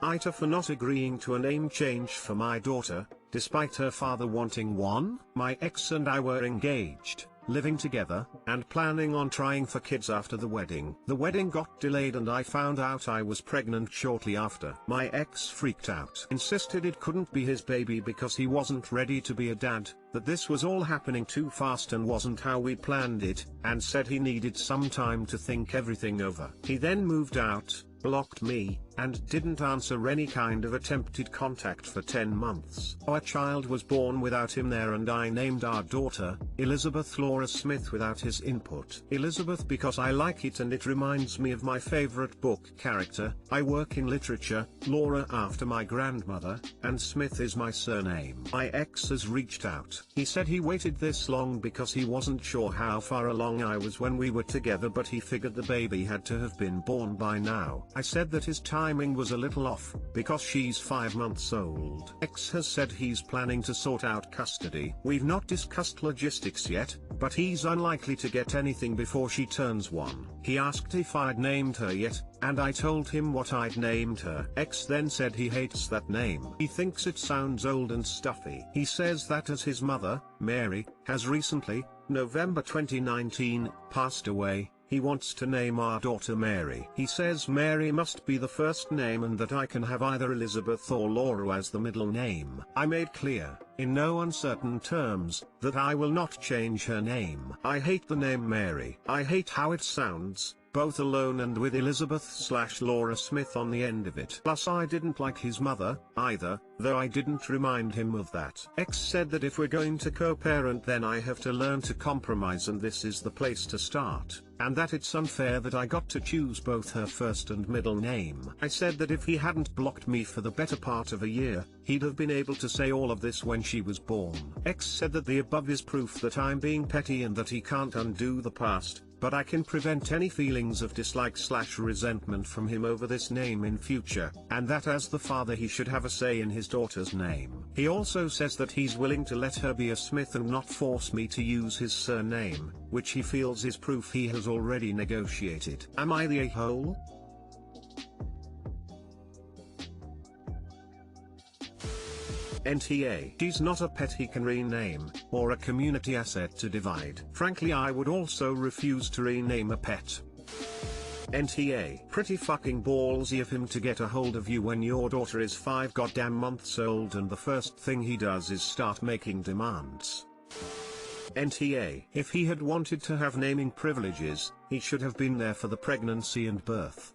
AITA for not agreeing to a name change for my daughter, despite her father wanting one. My ex and I were engaged, living together, and planning on trying for kids after the wedding. The wedding got delayed and I found out I was pregnant shortly after. My ex freaked out, insisted it couldn't be his baby because he wasn't ready to be a dad, that this was all happening too fast and wasn't how we planned it, and said he needed some time to think everything over. He then moved out, blocked me, and didn't answer any kind of attempted contact for 10 months. Our child was born without him there and I named our daughter, Elizabeth Laura Smith, without his input. Elizabeth because I like it and it reminds me of my favorite book character. I work in literature, Laura after my grandmother, and Smith is my surname. My ex has reached out. He said he waited this long because he wasn't sure how far along I was when we were together, but he figured the baby had to have been born by now. I said that his timing was a little off, because she's 5 months old. X has said he's planning to sort out custody. We've not discussed logistics yet, but he's unlikely to get anything before she turns 1. He asked if I'd named her yet, and I told him what I'd named her. X then said he hates that name. He thinks it sounds old and stuffy. He says that as his mother, Mary, has recently, November 2019, passed away, he wants to name our daughter Mary. He says Mary must be the first name and that I can have either Elizabeth or Laura as the middle name. I made clear, in no uncertain terms, that I will not change her name. I hate the name Mary. I hate how it sounds, both alone and with Elizabeth/Laura Smith on the end of it. Plus I didn't like his mother, either, though I didn't remind him of that. X said that if we're going to co-parent then I have to learn to compromise and this is the place to start, and that it's unfair that I got to choose both her first and middle name. I said that if he hadn't blocked me for the better part of a year, he'd have been able to say all of this when she was born. X said that the above is proof that I'm being petty and that he can't undo the past, but I can prevent any feelings of dislike/resentment from him over this name in future, and that as the father he should have a say in his daughter's name. He also says that he's willing to let her be a Smith and not force me to use his surname, which he feels is proof he has already negotiated. Am I the a-hole? NTA. She's not a pet he can rename, or a community asset to divide. Frankly I would also refuse to rename a pet. NTA. Pretty fucking ballsy of him to get a hold of you when your daughter is 5 goddamn months old and the first thing he does is start making demands. NTA. If he had wanted to have naming privileges, he should have been there for the pregnancy and birth.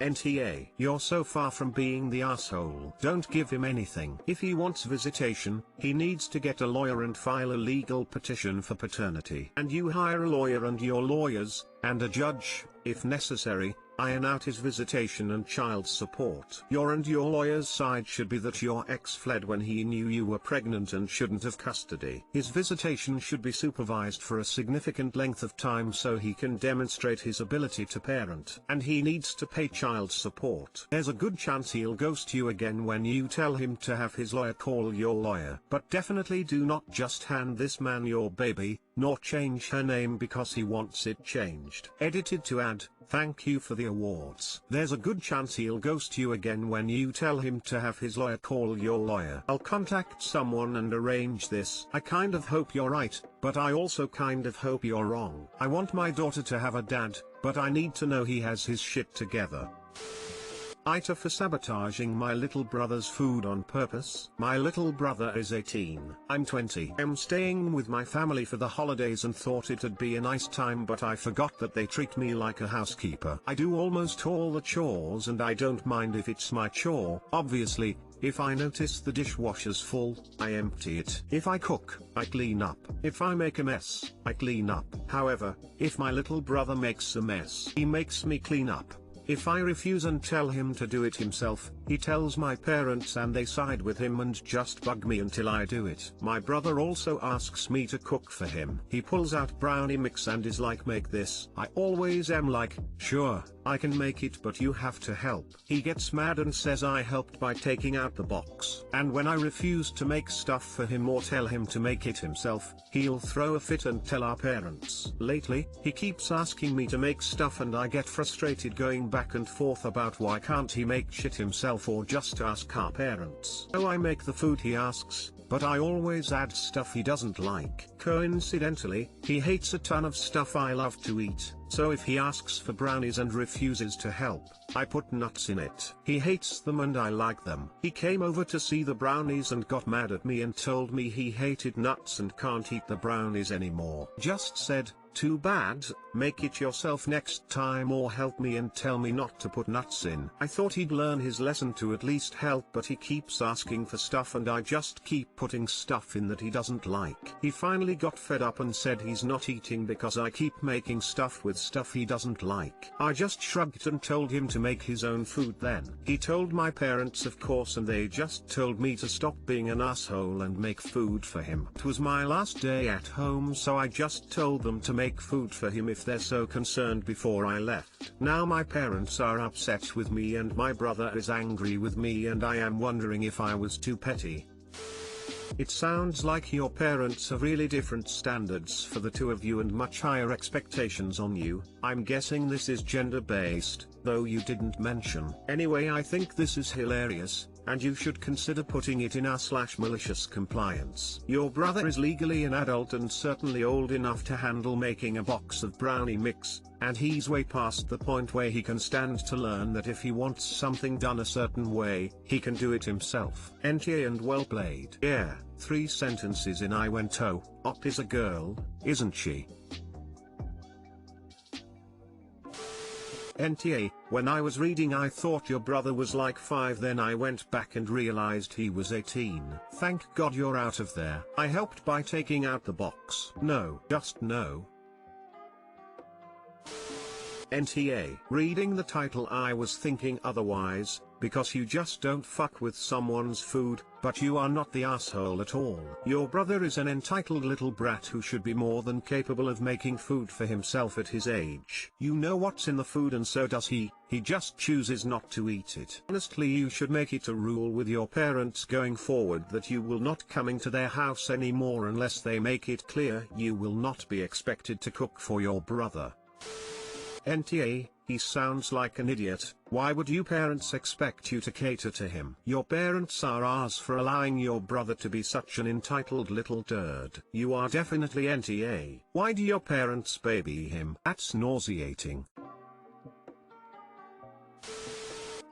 NTA. You're so far from being the asshole. Don't give him anything. If he wants visitation, he needs to get a lawyer and file a legal petition for paternity. And you hire a lawyer and your lawyers, and a judge, if necessary, iron out his visitation and child support. Your and your lawyer's side should be that your ex fled when he knew you were pregnant and shouldn't have custody. His visitation should be supervised for a significant length of time so he can demonstrate his ability to parent. And he needs to pay child support. There's a good chance he'll ghost you again when you tell him to have his lawyer call your lawyer. But definitely do not just hand this man your baby, nor change her name because he wants it changed. Edited to add, thank you for the awards. There's a good chance he'll ghost you again when you tell him to have his lawyer call your lawyer. I'll contact someone and arrange this. I kind of hope you're right, but I also kind of hope you're wrong. I want my daughter to have a dad, but I need to know he has his shit together. AITA for sabotaging my little brother's food on purpose. My little brother is 18. I'm 20. I'm staying with my family for the holidays and thought it'd be a nice time, but I forgot that they treat me like a housekeeper. I do almost all the chores and I don't mind if it's my chore. Obviously, if I notice the dishwasher's full, I empty it. If I cook, I clean up. If I make a mess, I clean up. However, if my little brother makes a mess, he makes me clean up. If I refuse and tell him to do it himself, he tells my parents and they side with him and just bug me until I do it. My brother also asks me to cook for him. He pulls out brownie mix and is like, make this. I always am like, sure, I can make it but you have to help. He gets mad and says I helped by taking out the box. And when I refuse to make stuff for him or tell him to make it himself, he'll throw a fit and tell our parents. Lately, he keeps asking me to make stuff and I get frustrated going back and forth about why can't he make shit himself or just ask our parents. So I make the food he asks, but I always add stuff he doesn't like. Coincidentally, he hates a ton of stuff I love to eat, so if he asks for brownies and refuses to help, I put nuts in it. He hates them and I like them. He came over to see the brownies and got mad at me and told me he hated nuts and can't eat the brownies anymore. Just said, "Too bad, make it yourself next time or help me and tell me not to put nuts in." I thought he'd learn his lesson to at least help, but he keeps asking for stuff and I just keep putting stuff in that he doesn't like. He finally got fed up and said he's not eating because I keep making stuff with stuff he doesn't like. I just shrugged and told him to make his own food then. He told my parents of course and they just told me to stop being an asshole and make food for him. It was my last day at home so I just told them to make food for him if they're so concerned before I left. Now my parents are upset with me and my brother is angry with me and I am wondering if I was too petty. It sounds like your parents have really different standards for the two of you and much higher expectations on you. I'm guessing this is gender-based, though you didn't mention. Anyway, I think this is hilarious, and you should consider putting it in r/malicious compliance. Your brother is legally an adult and certainly old enough to handle making a box of brownie mix, and he's way past the point where he can stand to learn that if he wants something done a certain way, he can do it himself. NTA and well played. Yeah, 3 sentences in I went oh, Op is a girl, isn't she? NTA, when I was reading I thought your brother was like 5, then I went back and realized he was 18. Thank God you're out of there. I helped by taking out the box. No, just no. NTA, reading the title I was thinking otherwise, because you just don't fuck with someone's food, but you are not the asshole at all. Your brother is an entitled little brat who should be more than capable of making food for himself at his age. You know what's in the food and so does he just chooses not to eat it. Honestly, you should make it a rule with your parents going forward that you will not come into their house anymore unless they make it clear you will not be expected to cook for your brother. NTA, he sounds like an idiot. Why would you parents expect you to cater to him? Your parents are ours for allowing your brother to be such an entitled little turd. You are definitely NTA. Why do your parents baby him? That's nauseating.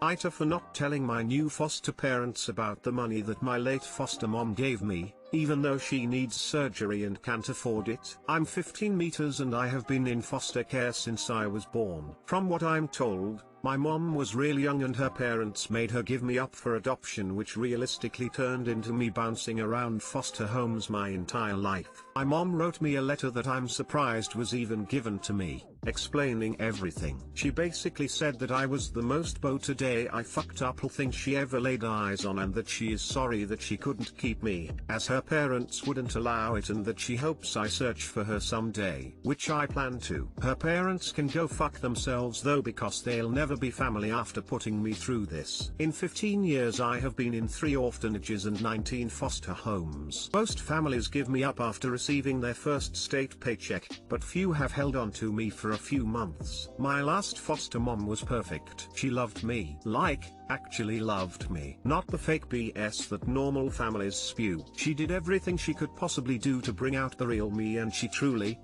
AITA for not telling my new foster parents about the money that my late foster mom gave me, even though she needs surgery and can't afford it. I'm 15 meters and I have been in foster care since I was born. From what I'm told, my mom was really young and her parents made her give me up for adoption, which realistically turned into me bouncing around foster homes my entire life. My mom wrote me a letter that I'm surprised was even given to me, explaining everything. She basically said that I was the most today I fucked up thing she ever laid eyes on and that she is sorry that she couldn't keep me, as her parents wouldn't allow it, and that she hopes I search for her someday, which I plan to. Her parents can go fuck themselves though, because they'll never be family after putting me through this. In 15 years I have been in 3 orphanages and 19 foster homes. Most families give me up after receiving their first state paycheck, but few have held on to me for a few months. My last foster mom was perfect. She loved me. Actually loved me. Not the fake BS that normal families spew. She did everything she could possibly do to bring out the real me, and she truly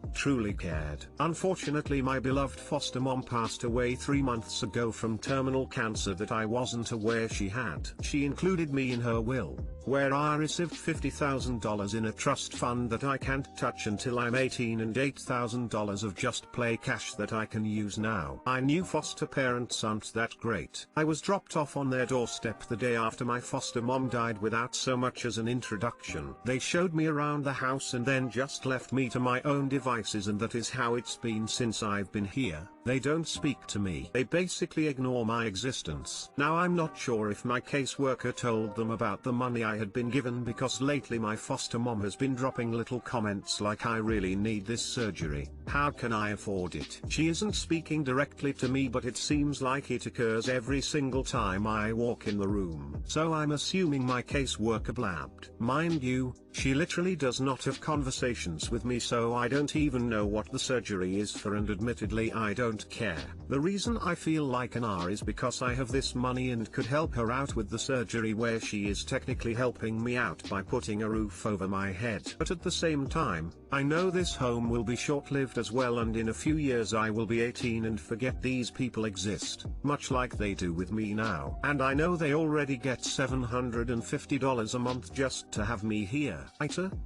cared. Unfortunately, my beloved foster mom passed away 3 months ago from terminal cancer that I wasn't aware she had. She included me in her will, where I received $50,000 in a trust fund that I can't touch until I'm 18 and $8,000 of just play cash that I can use now. I knew foster parents aren't that great. I was dropped off on their doorstep the day after my foster mom died without so much as an introduction. They showed me around the house and then just left me to my own devices, and that is how it's been since I've been here. They don't speak to me. They basically ignore my existence. Now I'm not sure if my caseworker told them about the money I had been given, because lately my foster mom has been dropping little comments like, "I really need this surgery. How can I afford it?" She isn't speaking directly to me, but it seems like it occurs every single time I walk in the room. So I'm assuming my caseworker blabbed. Mind you, she literally does not have conversations with me, so I don't even know what the surgery is for, and admittedly I don't don't care. The reason I feel like an R is because I have this money and could help her out with the surgery, where she is technically helping me out by putting a roof over my head. But at the same time, I know this home will be short-lived as well, and in a few years I will be 18 and forget these people exist, much like they do with me now. And I know they already get $750 a month just to have me here. AITA?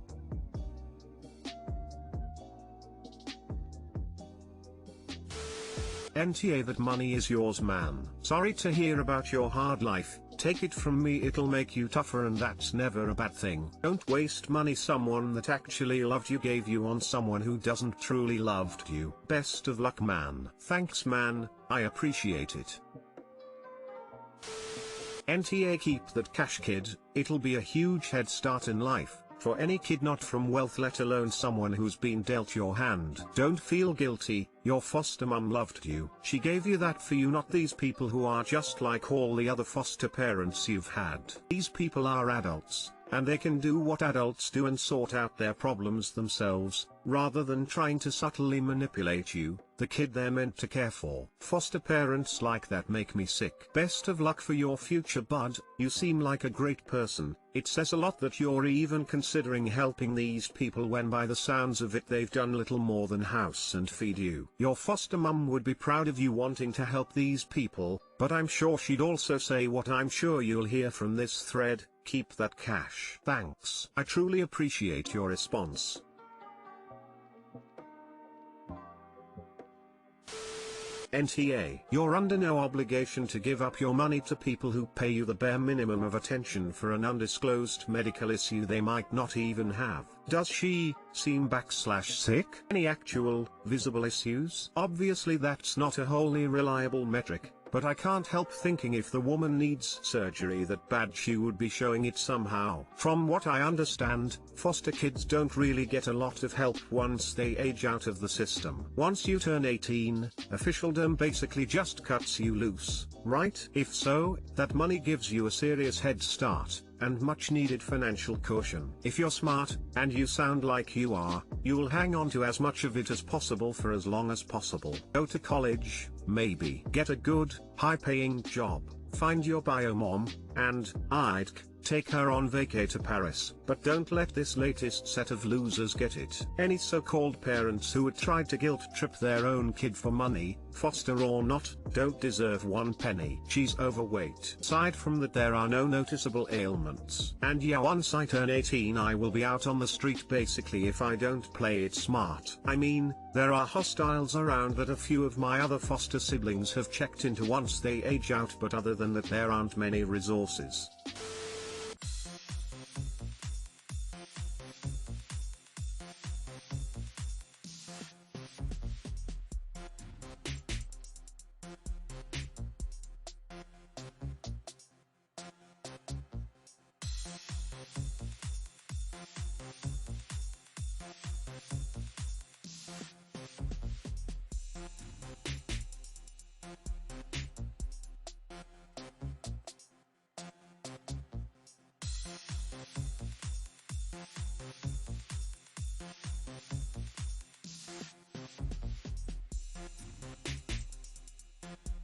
NTA, that money is yours, man. Sorry to hear about your hard life. Take it from me, it'll make you tougher, and that's never a bad thing. Don't waste money someone that actually loved you gave you on someone who doesn't truly loved you. Best of luck, man. Thanks, man, I appreciate it. NTA, keep that cash, kid. It'll be a huge head start in life for any kid not from wealth, let alone someone who's been dealt your hand. Don't feel guilty, your foster mum loved you. She gave you that for you, not these people who are just like all the other foster parents you've had. These people are adults, and they can do what adults do and sort out their problems themselves, rather than trying to subtly manipulate you, the kid they're meant to care for. Foster parents like that make me sick. Best of luck for your future, bud. You seem like a great person. It says a lot that you're even considering helping these people when by the sounds of it they've done little more than house and feed you. Your foster mum would be proud of you wanting to help these people, but I'm sure she'd also say what I'm sure you'll hear from this thread: keep that cash. Thanks. I truly appreciate your response. NTA, you're under no obligation to give up your money to people who pay you the bare minimum of attention for an undisclosed medical issue they might not even have. Does she seem /sick? Any actual, visible issues? Obviously that's not a wholly reliable metric, but I can't help thinking if the woman needs surgery that bad she would be showing it somehow. From what I understand, foster kids don't really get a lot of help once they age out of the system. Once you turn 18, officialdom basically just cuts you loose, right? If so, that money gives you a serious head start, and much needed financial caution. If you're smart, and you sound like you are, you'll hang on to as much of it as possible for as long as possible. Go to college, maybe. Get a good, high-paying job, find your bio mom, and, I'd take her on vacay to Paris. But don't let this latest set of losers get it. Any so-called parents who would try to guilt-trip their own kid for money, foster or not, don't deserve one penny. She's overweight. Aside from that, there are no noticeable ailments. And yeah, once I turn 18 I will be out on the street basically if I don't play it smart. I mean, there are hostiles around that a few of my other foster siblings have checked into once they age out, but other than that there aren't many resources.